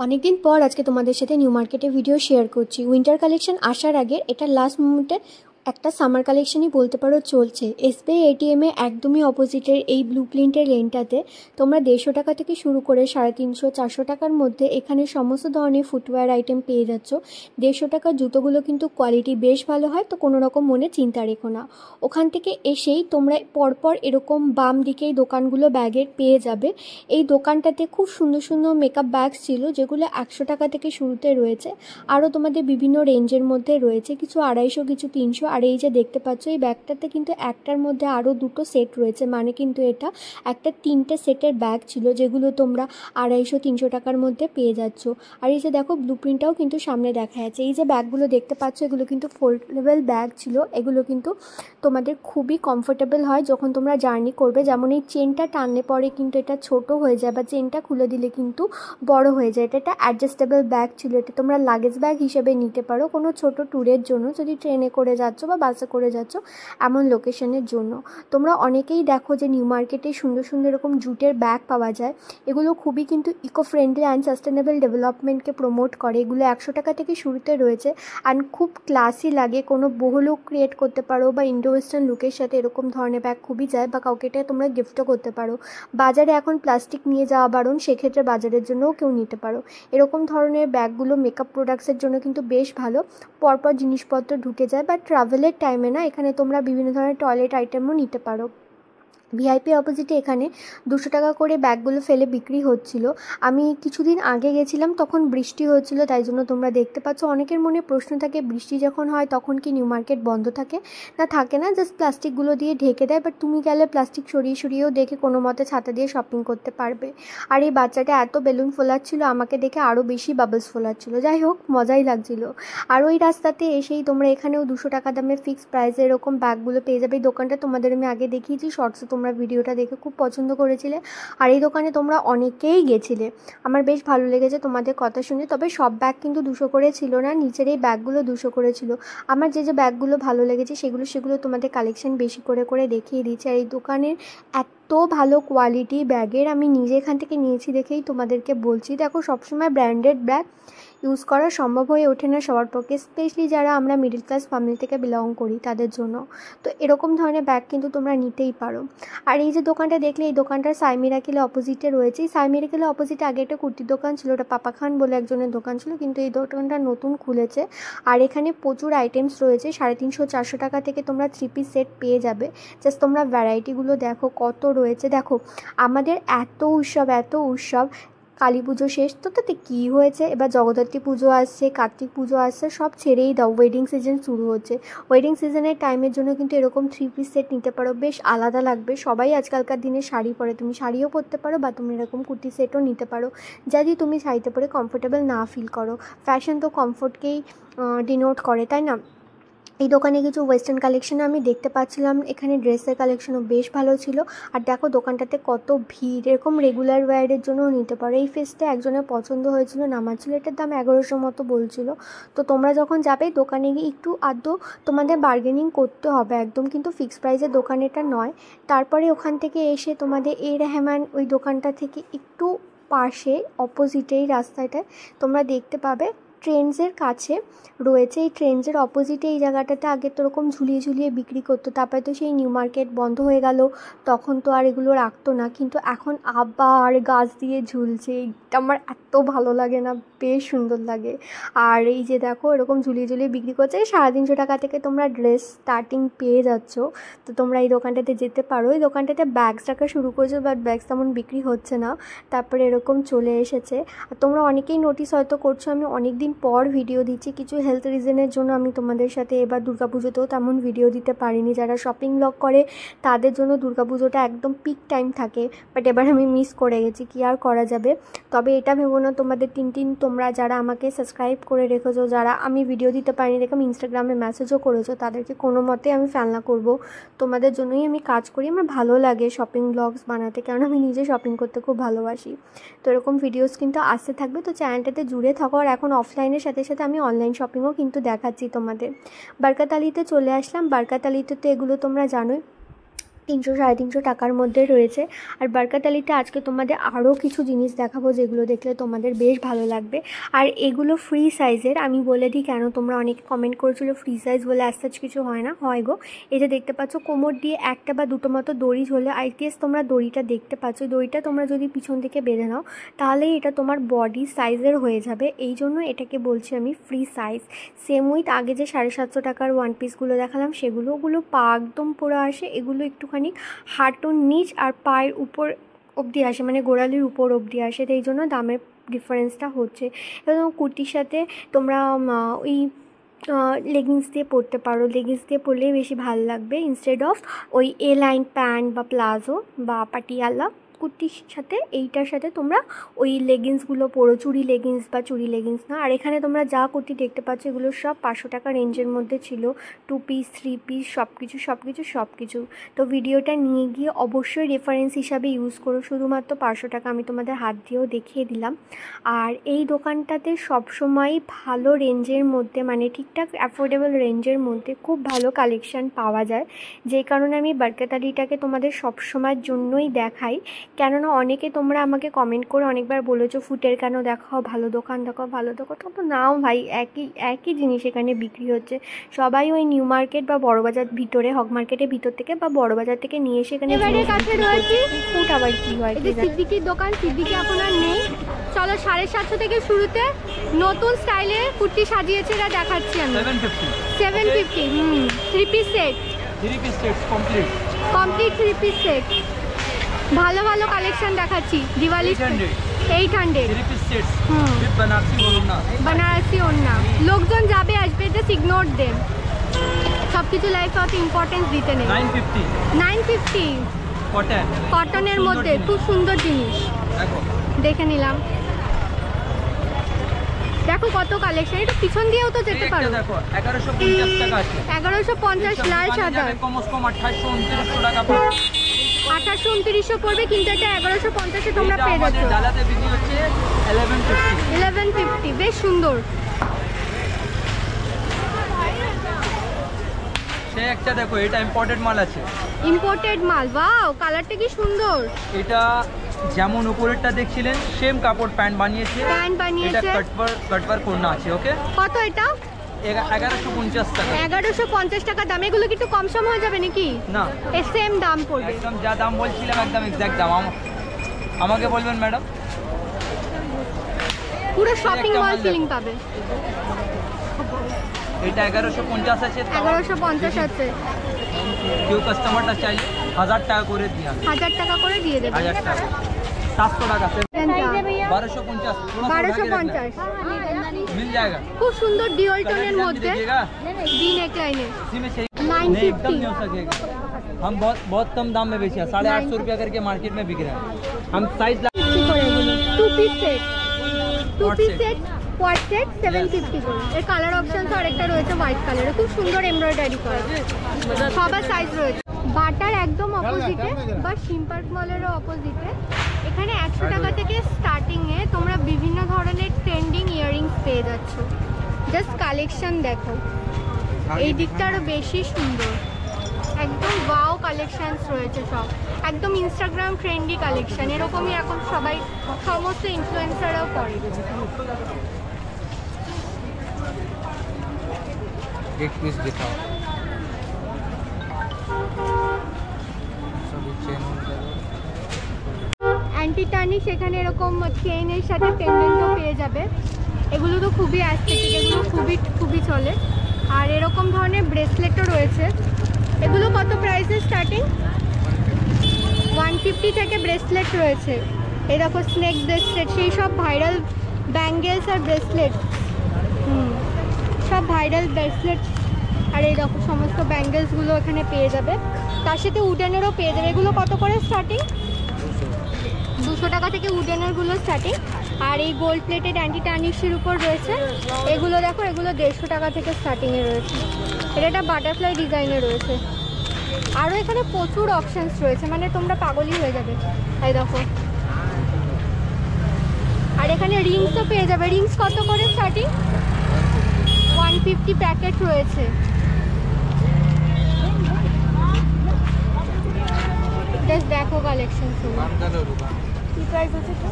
অনেকদিন পর আজকে তোমাদের সাথে নিউ মার্কেটে ভিডিও শেয়ার করছি। উইন্টার কালেকশন আসার আগে এটা লাস্ট মোমেন্টে একটা সামার কালেকশনই বলতে পারো চলছে। এসবিআই এটিএমে একদমই অপোজিটের এই ব্লু প্রিন্টের লেনটাতে তোমরা 150 টাকা থেকে শুরু করে 350-400 টাকার মধ্যে এখানে সমস্ত ধরনের ফুটওয়্যার আইটেম পেয়ে যাচ্ছ। 150 টাকার জুতোগুলো কিন্তু কোয়ালিটি বেশ ভালো হয়, তো কোনো রকম মনে চিন্তা রেখো না। ওখান থেকে এসেই তোমরা পরপর এরকম বাম দিকেই দোকানগুলো ব্যাগের পেয়ে যাবে। এই দোকানটাতে খুব সুন্দর সুন্দর মেকআপ ব্যাগস ছিল, যেগুলো 100 টাকা থেকে শুরুতে রয়েছে। আরও তোমাদের বিভিন্ন রেঞ্জের মধ্যে রয়েছে, কিছু 250, কিছু 300। আর এই যে দেখতে পাচ্ছ এই ব্যাগটাতে কিন্তু একটার মধ্যে আরও দুটো সেট রয়েছে, মানে কিন্তু এটা একটা 3টে সেটের ব্যাগ ছিল, যেগুলো তোমরা 250-300 টাকার মধ্যে পেয়ে যাচ্ছ। আর এই যে দেখো ব্লু প্রিন্টটাও কিন্তু সামনে দেখা যাচ্ছে। এই যে ব্যাগগুলো দেখতে পাচ্ছ এগুলো কিন্তু ফোল্ডেবল ব্যাগ ছিল। এগুলো কিন্তু তোমাদের খুবই কমফোর্টেবল হয় যখন তোমরা জার্নি করবে। যেমন এই চেনটা টানলে পরে কিন্তু এটা ছোট হয়ে যায়, বা চেনটা খুলে দিলে কিন্তু বড় হয়ে যায়। এটা একটা অ্যাডজাস্টেবল ব্যাগ ছিল। এটা তোমরা লাগেজ ব্যাগ হিসেবে নিতে পারো কোনো ছোট ট্যুরের জন্য, যদি ট্রেনে করে যাচ্ছ বা বাসে করে যাচ্ছ এমন লোকেশনের জন্য। তোমরা অনেকেই দেখো যে নিউ মার্কেটে সুন্দর সুন্দর এরকম জুটের ব্যাগ পাওয়া যায়। এগুলো খুবই কিন্তু ইকো ফ্রেন্ডলি অ্যান্ড সাস্টেনেবল ডেভেলপমেন্টকে প্রমোট করে। এগুলো 100 টাকা থেকে শুরুতে রয়েছে অ্যান্ড খুব ক্লাসি লাগে। কোনো বহু লুক ক্রিয়েট করতে পারো বা ইন্ডো ওয়েস্টার্ন লুকের সাথে এরকম ধরনের ব্যাগ খুবই যায়, বা কাউকে এটা তোমরা গিফটও করতে পারো। বাজারে এখন প্লাস্টিক নিয়ে যাওয়া বারণ, সেক্ষেত্রে বাজারের জন্যও কেউ নিতে পারো। এরকম ধরনের ব্যাগগুলো মেকআপ প্রোডাক্টসের জন্য কিন্তু বেশ ভালো, পরপর জিনিসপত্র ঢুকে যায়। বা ট্রাভেলের টাইমে না, এখানে তোমরা বিভিন্ন ধরনের টয়লেট আইটেমও নিতে পারো। ভিআইপি অপোজিটে এখানে 200 টাকা করে ব্যাগগুলো ফেলে বিক্রি হচ্ছিল। আমি কিছুদিন আগে গেছিলাম, তখন বৃষ্টি হচ্ছিল, তাই জন্য তোমরা দেখতে পাচ্ছ। অনেকের মনে প্রশ্ন থাকে বৃষ্টি যখন হয় তখন কি নিউ মার্কেট বন্ধ থাকে? না, থাকে না, জাস্ট প্লাস্টিকগুলো দিয়ে ঢেকে দেয়। বাট তুমি গেলে প্লাস্টিক সরিয়ে সরিয়েও দেখে কোনো মতে ছাতা দিয়ে শপিং করতে পারবে। আর এই বাচ্চাটা এত বেলুন ফোলাচ্ছিল, আমাকে দেখে আরও বেশি বাবলস ফোলাচ্ছিল। যাই হোক, মজাই লাগছিল। আর ওই রাস্তাতে এসেই তোমরা এখানেও 200 টাকা দামে ফিক্সড প্রাইসে এরকম ব্যাগগুলো পেয়ে যাবে। এই দোকানটা তোমাদের আমি আগে দেখিয়েছি শর্টসে, তোমরা ভিডিওটা দেখে খুব পছন্দ করেছিলে। আর এই দোকানে তোমরা অনেকেই গেছিলে, আমার বেশ ভালো লেগেছে তোমাদের কথা শুনে। তবে সব ব্যাগ কিন্তু 200 করে ছিল না, নিচের এই ব্যাগগুলো 200 করে ছিল। আমার যে যে ব্যাগগুলো ভালো লেগেছে সেগুলো তোমাদের কালেকশন বেশি করে করে দেখিয়ে দিচ্ছি। আর এই দোকানের এত ভালো কোয়ালিটি ব্যাগের, আমি নিজে এখান থেকে নিয়েছি দেখেই তোমাদেরকে বলছি। দেখো, সবসময় ব্র্যান্ডেড ব্যাগ ইউজ করা সম্ভব হয়ে ওঠে না সবার পক্ষে, স্পেশালি যারা আমরা মিডল ক্লাস ফ্যামিলি থেকে বিলং করি তাদের জন্য। তো এরকম ধরনের ব্যাগ কিন্তু তোমরা নিতেই পারো। আর এই যে দোকানটা দেখলে, এই দোকানটার সাই মিরাকেলের অপোজিটে রয়েছে। এই সাই মিরাকেলের অপোজিটে আগে একটা কুর্তির দোকান ছিল, ওটা পাপা খান বলে একজনের দোকান ছিল, কিন্তু এই দোকানটা নতুন খুলেছে। আর এখানে প্রচুর আইটেমস রয়েছে। 350-400 টাকা থেকে তোমরা 3 পিস সেট পেয়ে যাবে। জাস্ট তোমরা ভ্যারাইটিগুলো দেখো কত রয়েছে। দেখো, আমাদের এত উৎসব, কালী পুজো শেষ তো, তাতে কী হয়েছে, এবার জগদ্ধাত্রী পুজো আসছে, কার্তিক পুজো আসছে, সব ছেড়েই দাও, ওয়েডিং সিজন শুরু হচ্ছে। ওয়েডিং সিজনের টাইমের জন্য কিন্তু এরকম 3 পিস সেট নিতে পারো, বেশ আলাদা লাগবে। সবাই আজকালকার দিনে শাড়ি পরে, তুমি শাড়িও পরতে পারো, বা তুমি এরকম কুর্তি সেটও নিতে পারো, যদি তুমি শাড়িতে পরে কমফোর্টেবল না ফিল করো। ফ্যাশন তো কমফোর্টকেই ডিনোট করে, তাই না? এই দোকানে কিছু ওয়েস্টার্ন কালেকশন আমি দেখতে পাচ্ছিলাম। এখানে ড্রেসের কালেকশনও বেশ ভালো ছিল। আর দেখো দোকানটাতে কত ভিড়, এরকম রেগুলার ওয়্যারের জন্যও নিতে পারো। এই ফেসটা একজনের পছন্দ হয়েছিল, নামাচ্ছিল, এটার দাম 1100 মতো বলছিল। তো তোমরা যখন যাবে দোকানে গিয়ে একটু আধটু তোমাদের বার্গেনিং করতে হবে, একদম কিন্তু ফিক্সড প্রাইসের দোকান এটা নয়। তারপরে ওখান থেকে এসে তোমাদের এ রেহমান ওই দোকানটা থেকে একটু পাশে অপোজিটেই রাস্তাটায় তোমরা দেখতে পাবে ট্রেন্ডসের কাছে রয়েছে। এই ট্রেন্ডসের অপোজিটে এই জায়গাটাতে আগে তো ওরকম ঝুলিয়ে ঝুলিয়ে বিক্রি করতো, তারপরে তো সেই নিউ মার্কেট বন্ধ হয়ে গেল, তখন তো আর এগুলো রাখতো না, কিন্তু এখন আবার গাছ দিয়ে ঝুলছে। এটা আমার এত ভালো লাগে না, বেশ সুন্দর লাগে। আর এই যে দেখো এরকম ঝুলিয়ে ঝুলিয়ে বিক্রি করছে। 350 টাকা থেকে তোমরা ড্রেস স্টার্টিং পেয়ে যাচ্ছ। তো তোমরা এই দোকানটাতে যেতে পারো। এই দোকানটাতে ব্যাগস রাখা শুরু করেছো, বাট ব্যাগস তেমন বিক্রি হচ্ছে না, তারপরে এরকম চলে এসেছে। আর তোমরা অনেকেই নোটিস হয়তো করছো, আমি অনেক দিন পর ভিডিও দিচ্ছি। কিছু হেলথ রিজনের জন্য আমি তোমাদের সাথে এবার দুর্গাপুজোতেও তেমন ভিডিও দিতে পারিনি। যারা শপিং ব্লগ করে তাদের জন্য দুর্গাপুজোটা একদম পিক টাইম থাকে, বাট এবার আমি মিস করে গেছি, কি আর করা যাবে। তবে এটা ভেবো না, তোমাদের তোমরা যারা আমাকে সাবস্ক্রাইব করে রেখেছো, যারা আমি ভিডিও দিতে পারিনি দেখে আমি ইনস্টাগ্রামে মেসেজও করেছো, তাদেরকে কোনো মতে আমি ফেলনা করবো। তোমাদের জন্যই আমি কাজ করি, আমার ভালো লাগে শপিং ব্লগস বানাতে, কারণ আমি নিজে শপিং করতে খুব ভালোবাসি। তো এরকম ভিডিওস কিন্তু আসতে থাকবে, তো চ্যানেলটাতে জুড়ে থাকো। আর এখন অফলাইনের সাথে সাথে আমি অনলাইন শপিংও কিন্তু দেখাচ্ছি তোমাদের। বারকাত আলিতে চলে আসলাম। বারকাত আলিতে তো এগুলো তোমরা জানোই, 300-350 টাকার মধ্যে রয়েছে। আর বারকাত আলীতে আজকে তোমাদের আরও কিছু জিনিস দেখাবো যেগুলো দেখলে তোমাদের বেশ ভালো লাগবে। আর এগুলো ফ্রি সাইজের, আমি বলে দিই কেন, তোমরা অনেকে কমেন্ট করেছিলো ফ্রি সাইজ বলে অ্যাজ কিছু হয় না, হয় গো। এই যে দেখতে পাচ্ছ কোমর দিয়ে একটা বা দুটো মতো দড়ি ঝোলে, আই গেস তোমরা দড়িটা দেখতে পাচ্ছ, দড়িটা তোমরা যদি পিছন থেকে বেঁধে নাও তাহলেই এটা তোমার বডি সাইজের হয়ে যাবে, এই জন্য এটাকে বলছি আমি ফ্রি সাইজ। সেম উইথ আগে যে 750 টাকার ওয়ান পিসগুলো দেখালাম ওগুলো পা একদম পুরো আসে, এগুলো একটুখানি হাঁটুর নিচ আর পায়ের উপর অবধি আসে, মানে গোড়ালির উপর অবধি আসে, এই জন্য দামের ডিফারেন্সটা হচ্ছে। এবং কুর্তির সাথে তোমরা ওই লেগিংস দিয়ে পরতে পারো, লেগিংস দিয়ে পরলেই বেশি ভালো লাগবে ইনস্টেড অফ ওই এ লাইন প্যান্ট বা প্লাজো বা পাটিয়ালা। কুর্তির সাথে এইটার সাথে তোমরা ওই লেগিংসগুলো পরো, চুড়ি লেগিংস বা চুড়ি লেগিংস না। আর এখানে তোমরা যা কুর্তি দেখতে পাচ্ছ এগুলো সব 500 টাকা রেঞ্জের মধ্যে ছিল, 2 পিস 3 পিস সব কিছু। তো ভিডিওটা নিয়ে গিয়ে অবশ্যই রেফারেন্স হিসাবে ইউজ করো, শুধুমাত্র 500 টাকা আমি তোমাদের হাত দিয়েও দেখিয়ে দিলাম। আর এই দোকানটাতে সবসময় ভালো রেঞ্জের মধ্যে, মানে ঠিকঠাক অ্যাফোর্ডেবল রেঞ্জের মধ্যে খুব ভালো কালেকশান পাওয়া যায়, যেই কারণে আমি বারকাত আলীটাকে তোমাদের সবসময়ের জন্যই দেখাই। কেননা অনেকে তোমরা আমাকে কমেন্ট করে অনেকবার বলেছো ফুটের কেন দেখাও, ভালো দোকান দেখাও, ভালো দোকান তো নাও ভাই, একই জিনিস এখানে বিক্রি হচ্ছে। সবাই ওই নিউ মার্কেট বা বড়বাজার ভিতরে, হক মার্কেটের ভিতর থেকে বা বড়বাজার থেকে নিয়ে এসে এখানে কাছে রয়েছে। ফুট আবার কি হয়, সিদ্দিকির দোকান, সিদ্দিকি এখন আর নেই। চলো 750 থেকে শুরুতে নতুন স্টাইলে কুর্তি সাজিয়েছে, এটা দেখাচ্ছি আমি। 750 3 piece set, complete 3 piece set, ভালো ভালো কালেকশন দেখাচ্ছি। দিওয়ালি 800 বানারসি ওড়না, লোকজন যাবে আসবে, জাস্ট ইগনোর দেম, সব কিছু লাইফে অত ইম্পর্টেন্স দিতে নেই। 950 কটনের মধ্যে খুব সুন্দর জিনিস দেখে নিলাম। দেখো কত কালেকশন, এটা পিছন দিয়েও তো যেতে পারো। 1150 টাকা আছে, 1150 লাল সাদা, কমস কম 2800-2900 টাকা পড়বে, 2800-2900 পড়বে, কিন্তু এটা 1150-এ তোমরা পেয়ে যাচ্ছ। ডালাতে বিক্রি হচ্ছে 1150, বেশ সুন্দর। সে একটা দেখো, এটা ইম্পোর্টেড মাল আছে, ইম্পোর্টেড মাল, ওয়াও কালারটা কি সুন্দর। এটা যেমন উপরেরটা দেখছিলেন সেম কাপড়, প্যান্ট বানিয়েছে, এটা কাটওয়ার করনা আছে। ওকে, কত এটা? 1150 টাকা, 1150 টাকা দাম। এগুলো কি একটু কম সম হয়ে যাবে নাকি? না, সেম দাম পড়বে, একদম যা দাম বলছিলাম একদম এক্সাক্ট দাম। আমাকে বলবেন ম্যাডাম, পুরো শপিং মল ফিলিং পাবে। এটা 1150 আছে, 1150 আছে। কেউ কাস্টমারটা চাইলে 1000 টাকা করে দিয়ে, 1000 টাকা করে দিয়ে দেবে, 1000 টাকা 700 টাকা, 1250 मिल जाएगा। खूब सुंदर ड्यूअल टोन मध्य डी नेक लाइन है, 950 नहीं हो सकेगा। हम बहुत कम दाम में बेचे हैं, 850 रुपया करके मार्केट में बिक रहा है। हम size 2 piece set quad set 750 করে। এর কালার অপশনস আরেকটা রয়েছে হোয়াইট কালারে, খুব সুন্দর এমব্রয়ডারি করা, সবার সাইজ রয়েছে। বাটার একদম অপোজিটে বা সিম্পার্ক মলেরও অপোজিটে এখানে 100 টাকা থেকে স্টার্টিংয়ে তোমরা বিভিন্ন ধরনের ট্রেন্ডিং ইয়াররিংস পেয়ে যাচ্ছ। জাস্ট কালেকশন দেখো, এই দিকটা আরও বেশি সুন্দর, একদম ওয়াও কালেকশানস রয়েছে সব, একদম ইনস্টাগ্রাম ট্রেন্ডি কালেকশান। এরকমই এখন সবাই, সমস্ত ইনফ্লুয়েন্সাররাও করে। एक पीस दिखाओ, অ্যান্টি টার্নিশ এখানে এরকম চেইনের সাথে পেন্ডেন্টও পেয়ে যাবে। এগুলো তো খুবই অ্যাস্থেটিক, এগুলো খুবই চলে। আর এরকম ধরনের ব্রেসলেটও রয়েছে। এগুলো কত প্রাইসে স্টার্টিং? 150 থেকে ব্রেসলেট রয়েছে। এই দেখো স্নেক ব্রেসলেট, সেই সব ভাইরাল ব্যাঙ্গেলস আর ব্রেসলেট, সব ভাইরাল ব্রেসলেট। আর এই দেখো সমস্ত ব্যাঙ্গেলসগুলো এখানে পেয়ে যাবে, তার সাথে উডেনেরও পেয়ে যাবে। এগুলো কত করে স্টার্টিং? 200 টাকা থেকে উডেনেরগুলো স্টার্টিং। আর এই গোল্ড প্লেটেড অ্যান্টি টার্নিশের উপর রয়েছে এগুলো, দেখো এগুলো 150 টাকা থেকে স্টার্টিংয়ে রয়েছে। এটা একটা বাটারফ্লাই ডিজাইনে রয়েছে। আরও এখানে প্রচুর অপশানস রয়েছে, মানে তোমরা পাগলই হয়ে যাবে। এই দেখো, আর এখানে রিংসও পেয়ে যাবে। রিংস কত করে স্টার্টিং? 150 প্যাকেট রয়েছে। জাস্ট দেখো কালেকশন শুনো। কি প্রাইস আছে এটা?